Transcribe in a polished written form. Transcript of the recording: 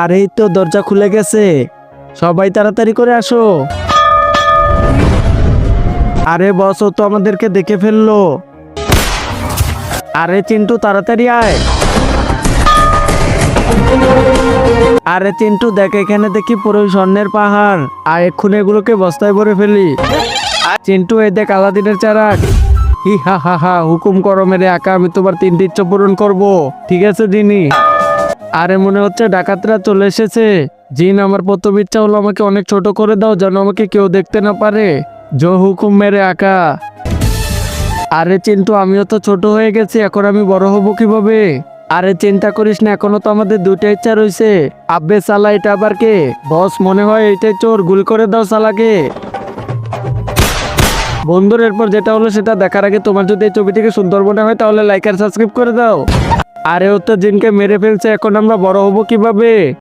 আর এই তো দরজা খুলে গেছে, সবাই তাড়াতাড়ি করে আসো। আরে বস, ও তো আমাদেরকে দেখে ফেললো। আরে চিন্টু তাড়াতাড়ি আয়। আরে চিন্টু দেখ, এখানে দেখি পুরো স্বর্ণের পাহাড়, আর এক্ষুনি এগুলোকে বস্তায় ভরে ফেলি। চিন্টু এই দেখ আলাদিনের চারাক। হি হা হা হা, হুকুম করো মেরে আকা, আমি তোমার 3টি ইচ্ছা পূরণ করবো। ঠিক আছে জিনি। আরে মনে হচ্ছে ডাকাতরা চলে এসেছে। জিন, আমার প্রথম ইচ্ছা হলো আমাকে অনেক ছোট করে দাও, যেন আমাকে কেউ দেখতে না পারে। জো হুকুম মেরে আকা। আরে চিন্টু, আমিও তো ছোট হয়ে গেছি, এখন আমি বড় হব কিভাবে? আরে চিন্তা করিস না, এখনো তো আমাদের 2টা ইচ্ছা রয়েছে। আব্বে সালা, এটা আবার কে? বস, মনে হয় এইটাই চোর, গুলি করে দাও সালাকে। বন্ধুর এরপর যেটা হলো সেটা দেখার আগে তোমার যদি এই ছবিটিকে সুন্দর মনে হয় তাহলে লাইক আর সাবস্ক্রাইব করে দাও। আরে ও তো জিনকে মেরে ফেলছে, এখন আমরা বড় হব কিভাবে?